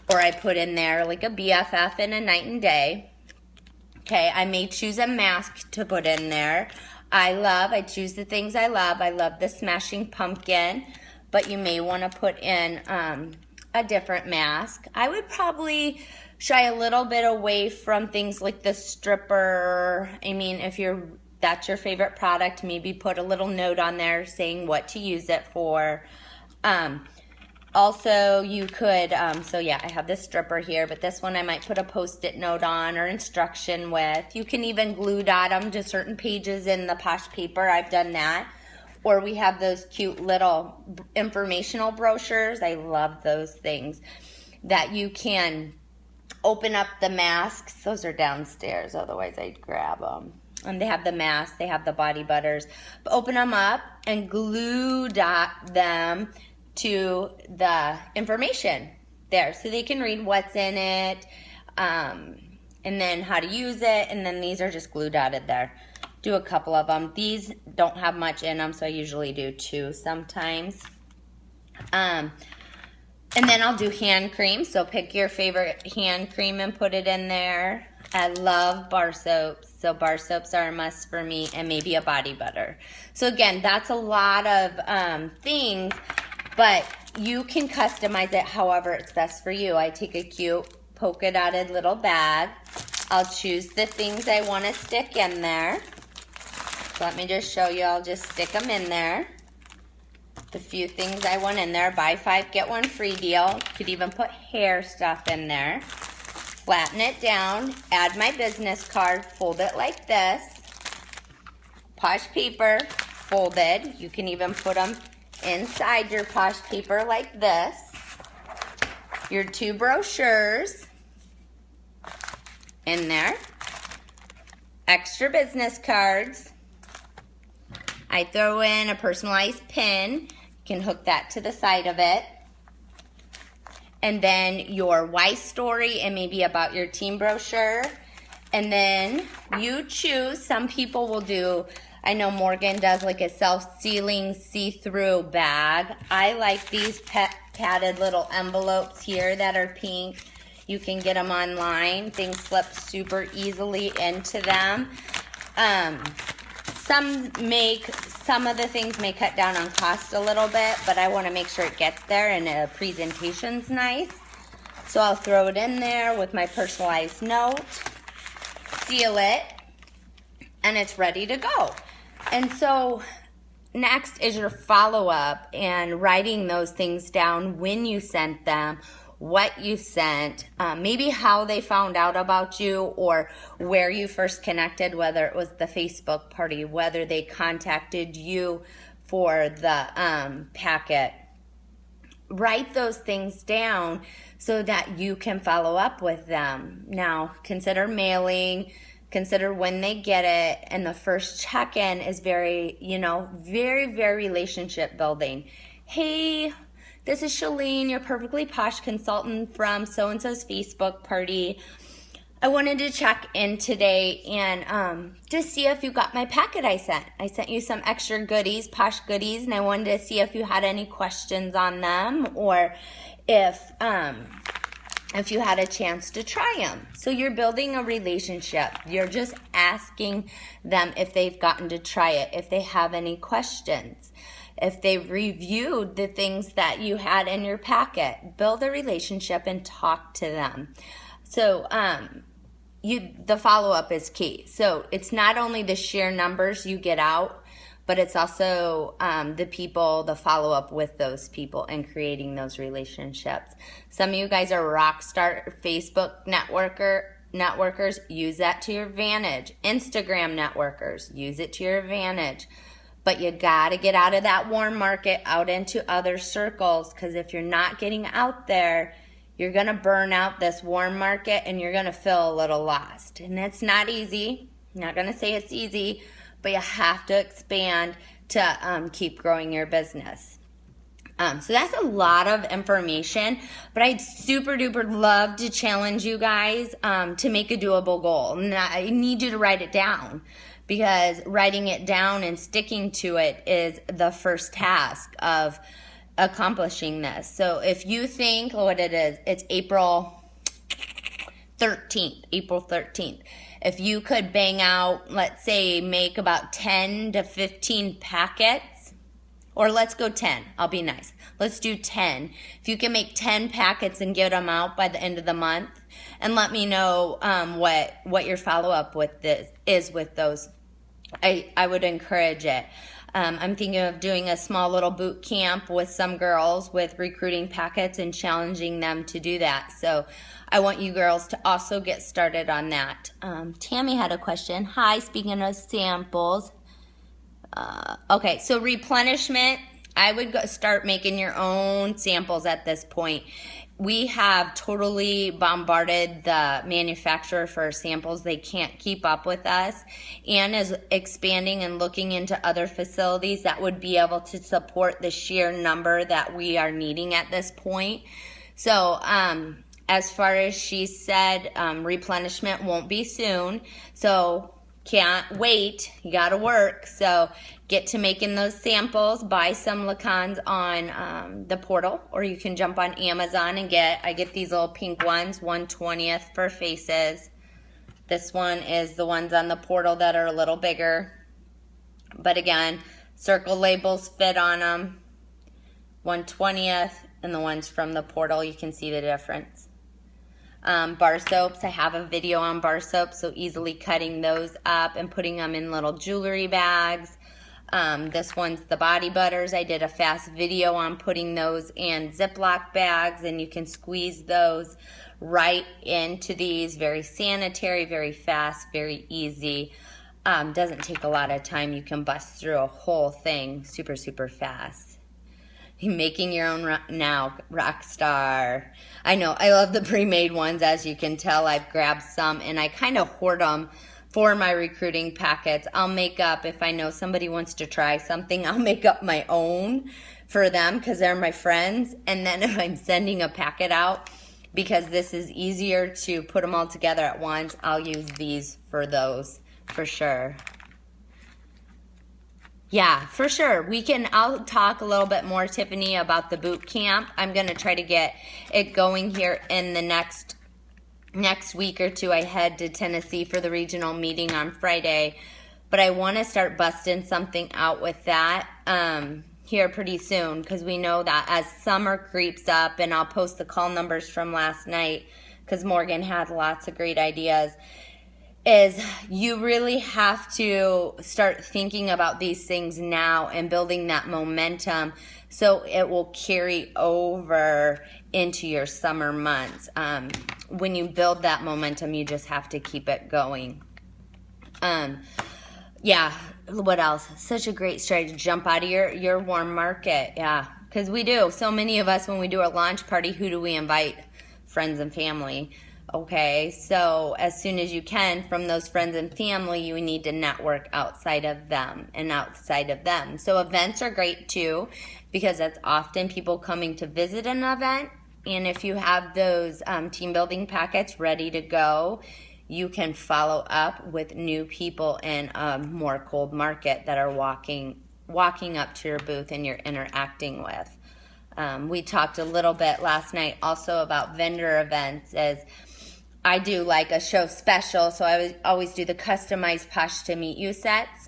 or I put in there like a BFF and a night and day. Okay, I may choose a mask to put in there. I choose the things I love. I love the Smashing Pumpkin, but you may want to put in a different mask. I would probably shy a little bit away from things like the stripper. I mean, if that's your favorite product, maybe put a little note on there saying what to use it for. Also, you could, so yeah, I have this stripper here, but this one I might put a Post-it note on or instruction with. You can even glue dot them to certain pages in the Posh paper. I've done that. Or we have those cute little informational brochures. I love those things that you can open up the masks. Those are downstairs, otherwise I'd grab them. And they have the masks, they have the body butters. But open them up and glue dot them to the information there so they can read what's in it, and then how to use it, and then these are just glue dotted there. Do a couple of them. These don't have much in them, so I usually do 2 sometimes. And then I'll do hand cream, so pick your favorite hand cream and put it in there. I love bar soaps, so bar soaps are a must for me, and maybe a body butter. So again, that's a lot of things, but you can customize it however it's best for you. I take a cute polka dotted little bag. I'll choose the things I want to stick in there. So let me just show you. I'll just stick them in there. The few things I want in there. Buy 5, get 1 free deal. You could even put hair stuff in there. Flatten it down. Add my business card. Fold it like this. Posh paper folded. You can even put them inside your Posh paper like this. Your 2 brochures in there. Extra business cards. I throw in a personalized pin. You can hook that to the side of it. And then your why story and maybe about your team brochure. And then you choose. Some people will do, I know Morgan does like a self-sealing see-through bag. I like these padded little envelopes here that are pink. You can get them online. Things slip super easily into them. Some of the things may cut down on cost a little bit, but I want to make sure it gets there and the presentation's nice. So I'll throw it in there with my personalized note, seal it, and it's ready to go. And so next is your follow-up and writing those things down when you sent them, what you sent, maybe how they found out about you or where you first connected, whether it was the Facebook party, whether they contacted you for the packet. Write those things down so that you can follow up with them. Now, consider mailing, consider when they get it, and the first check-in is very, very, very relationship building. Hey, this is Shalene, your Perfectly Posh consultant from so-and-so's Facebook party. I wanted to check in today and just see if you got my packet I sent. I sent you some extra goodies, Posh goodies, and I wanted to see if you had any questions on them or if you had a chance to try them. So you're building a relationship. You're just asking them if they've gotten to try it, if they have any questions, if they've reviewed the things that you had in your packet. Build a relationship and talk to them. So the follow-up is key. So it's not only the sheer numbers you get out, but it's also the follow-up with those people and creating those relationships. Some of you guys are rock star Facebook networkers. Use that to your advantage. Instagram networkers. Use it to your advantage. But you got to get out of that warm market, out into other circles, because if you're not getting out there, you're going to burn out this warm market and you're going to feel a little lost. And it's not easy. I'm not going to say it's easy, but you have to expand to keep growing your business. So that's a lot of information, but I'd super duper love to challenge you guys to make a doable goal. And I need you to write it down, because writing it down and sticking to it is the first task of accomplishing this. So if you think what it is, it's April 13th. If you could bang out, let's say, make about 10 to 15 packets, or let's go 10. I'll be nice. Let's do 10. If you can make 10 packets and get them out by the end of the month, and let me know what your follow-up with this is with those. I would encourage it. I'm thinking of doing a small little boot camp with some girls with recruiting packets and challenging them to do that. So I want you girls to also get started on that. Tammy had a question. Hi, speaking of samples. Okay, so replenishment, I would start making your own samples at this point. We have totally bombarded the manufacturer for samples. They can't keep up with us. Anne is expanding and looking into other facilities that would be able to support the sheer number that we are needing at this point. So as far as she said, replenishment won't be soon. So can't wait. You got to work. So get to making those samples. Buy some Lacans on the portal, or you can jump on Amazon and I get these little pink ones, 1/20th for faces. This one is the ones on the portal that are a little bigger. But again, circle labels fit on them. 1/20th, and the ones from the portal, you can see the difference. Bar soaps, I have a video on bar soaps, so easily cutting those up and putting them in little jewelry bags. This one's the body butters. I did a fast video on putting those in Ziploc bags, and you can squeeze those right into these. Very sanitary, very fast, very easy. Doesn't take a lot of time. You can bust through a whole thing super, super fast. Making your own now, rock star. I know, I love the pre-made ones. As you can tell, I've grabbed some, and I kind of hoard them for my recruiting packets. I'll make up, if I know somebody wants to try something, I'll make up my own for them because they're my friends. And then if I'm sending a packet out, because this is easier to put them all together at once, I'll use these for those for sure. Yeah, for sure. I'll talk a little bit more, Tiffany, about the boot camp. I'm going to try to get it going here in the next week or two. I head to Tennessee for the regional meeting on Friday, but I want to start busting something out with that here pretty soon, because we know that as summer creeps up, and I'll post the call numbers from last night because Morgan had lots of great ideas, is you really have to start thinking about these things now and building that momentum so it will carry over into your summer months. When you build that momentum, you just have to keep it going. Yeah, what else? Such a great strategy. Jump out of your warm market. Yeah, because we do. So many of us, when we do a launch party, who do we invite? Friends and family. Okay, so as soon as you can, from those friends and family, you need to network outside of them and outside of them. So events are great too, because that's often people coming to visit an event. And if you have those team building packets ready to go, you can follow up with new people in a more cold market that are walking up to your booth and you're interacting with. We talked a little bit last night also about vendor events, as I do like a show special, so I always do the customized Posh to Meet You sets.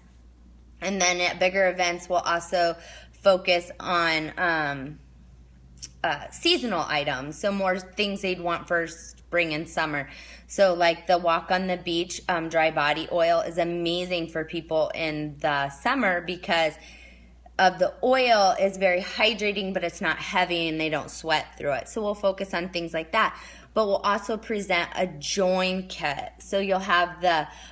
And then at bigger events, we'll also focus on seasonal items, so more things they'd want for spring and summer. So like the Walk on the Beach dry body oil is amazing for people in the summer because of the oil is very hydrating, but it's not heavy and they don't sweat through it. So we'll focus on things like that. But we'll also present a join kit. So you'll have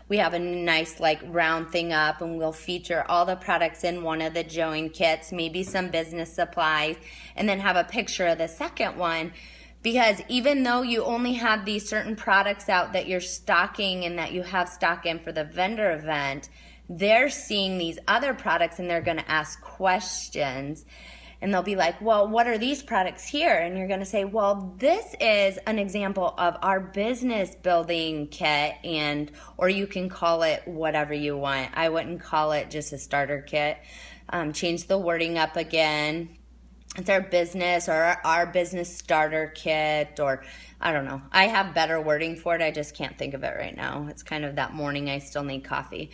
we have a nice like round thing up, and we'll feature all the products in one of the join kits, maybe some business supplies, and then have a picture of the second one. Because even though you only have these certain products out that you're stocking and that you have stock in for the vendor event, they're seeing these other products and they're going to ask questions. And they'll be like, well, what are these products here? And you're going to say, well, this is an example of our business building kit, or you can call it whatever you want. I wouldn't call it just a starter kit. Change the wording up again. it's our business or our business starter kit, or I don't know. I have better wording for it. I just can't think of it right now. It's kind of that morning I still need coffee.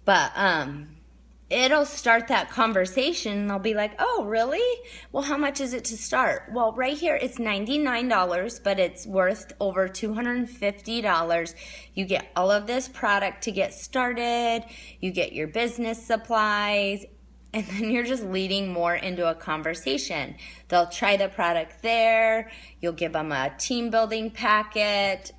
But it'll start that conversation. They'll be like, oh, really? Well, how much is it to start? Well, right here, it's $99, but it's worth over $250. You get all of this product to get started. You get your business supplies. And then you're just leading more into a conversation. They'll try the product there. You'll give them a team building packet.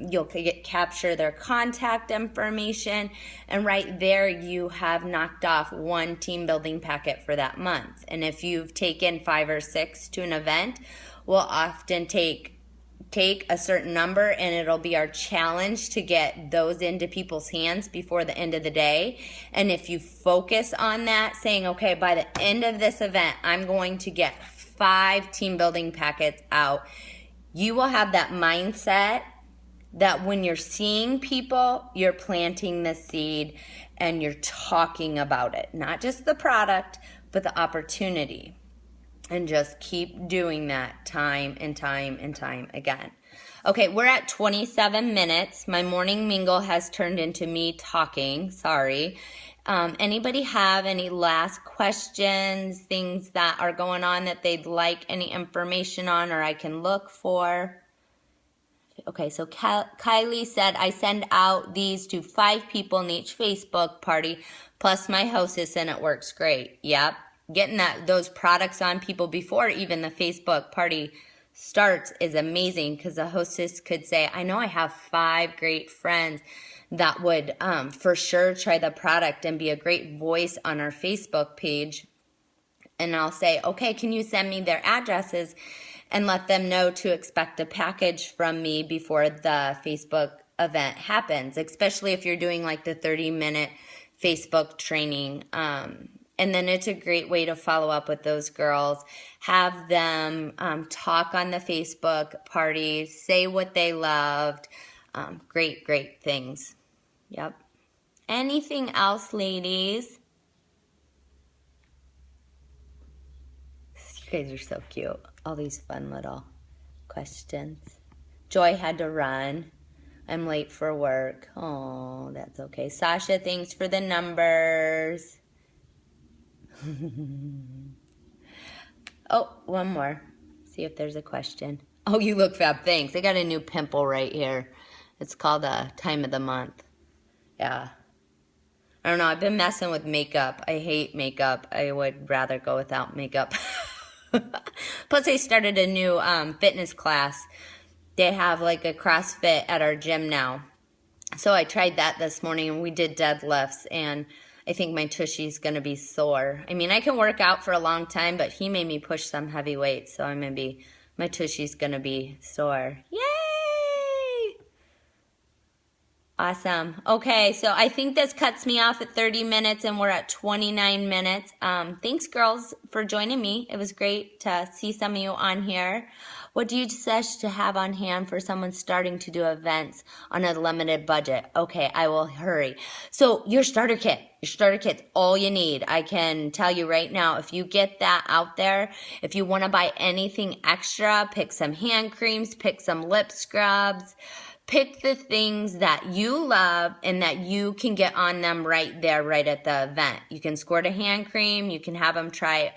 You'll capture their contact information. And right there, you have knocked off one team building packet for that month. And if you've taken 5 or 6 to an event, we'll often take a certain number, and it'll be our challenge to get those into people's hands before the end of the day. And if you focus on that, saying, okay, by the end of this event, I'm going to get 5 team building packets out, you will have that mindset that when you're seeing people, you're planting the seed and you're talking about it. Not just the product, but the opportunity. And just keep doing that time and time and time again. Okay, we're at 27 minutes. My morning mingle has turned into me talking. Sorry. Anybody have any last questions, things that are going on that they'd like any information on or I can look for? Okay, so Kylie said, I send out these to 5 people in each Facebook party, plus my hostess, and it works great. Yep. Getting those products on people before even the Facebook party starts is amazing, because the hostess could say, I know I have 5 great friends that would for sure try the product and be a great voice on our Facebook page. And I'll say, okay, can you send me their addresses and let them know to expect a package from me before the Facebook event happens, especially if you're doing like the 30-minute Facebook training. And then it's a great way to follow up with those girls, have them talk on the Facebook party, say what they loved. Great things. Yep. Anything else, ladies? You guys are so cute. All these fun little questions. Joy had to run. I'm late for work. Oh, that's okay. Sasha, thanks for the numbers. Oh, one more. See if there's a question. Oh, you look fab. Thanks. I got a new pimple right here. It's called time of the month. Yeah. I don't know. I've been messing with makeup. I hate makeup. I would rather go without makeup. Plus, I started a new fitness class. They have like a CrossFit at our gym now. So I tried that this morning, and we did deadlifts, and I think my tushy's going to be sore. I mean, I can work out for a long time, but he made me push some heavy weights, so my tushy's going to be sore. Yay! Awesome. Okay, so I think this cuts me off at 30 minutes, and we're at 29 minutes. Thanks, girls, for joining me. It was great to see some of you on here. What do you suggest to have on hand for someone starting to do events on a limited budget? Okay, I will hurry. So your starter kit. Your starter kit's all you need. I can tell you right now, if you get that out there, if you want to buy anything extra, pick some hand creams, pick some lip scrubs, pick the things that you love and that you can get on them right there, right at the event. You can squirt a hand cream. You can have them try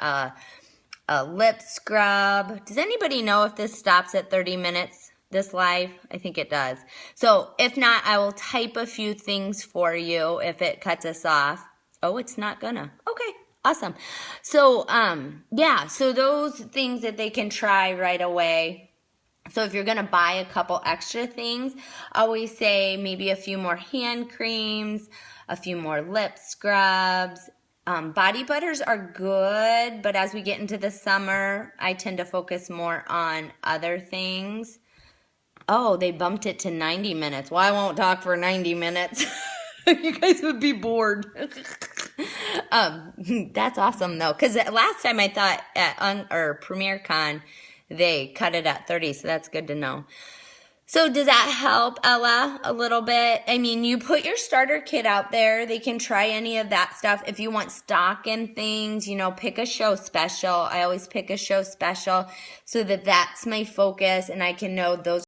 a lip scrub. Does anybody know if this stops at 30 minutes, this live? I think it does. So if not, I will type a few things for you if it cuts us off. Oh, it's not gonna. Okay, awesome. So, yeah, so those things that they can try right away. So if you're going to buy a couple extra things, I always say maybe a few more hand creams, a few more lip scrubs. Body butters are good, but as we get into the summer, I tend to focus more on other things. Oh, they bumped it to 90 minutes. Well, I won't talk for 90 minutes. You guys would be bored. That's awesome, though, because last time I thought at PremierCon, they cut it at 30, so that's good to know. So does that help, Ella, a little bit? I mean, you put your starter kit out there. They can try any of that stuff. If you want stock and things, you know, pick a show special. I always pick a show special so that that's my focus and I can know those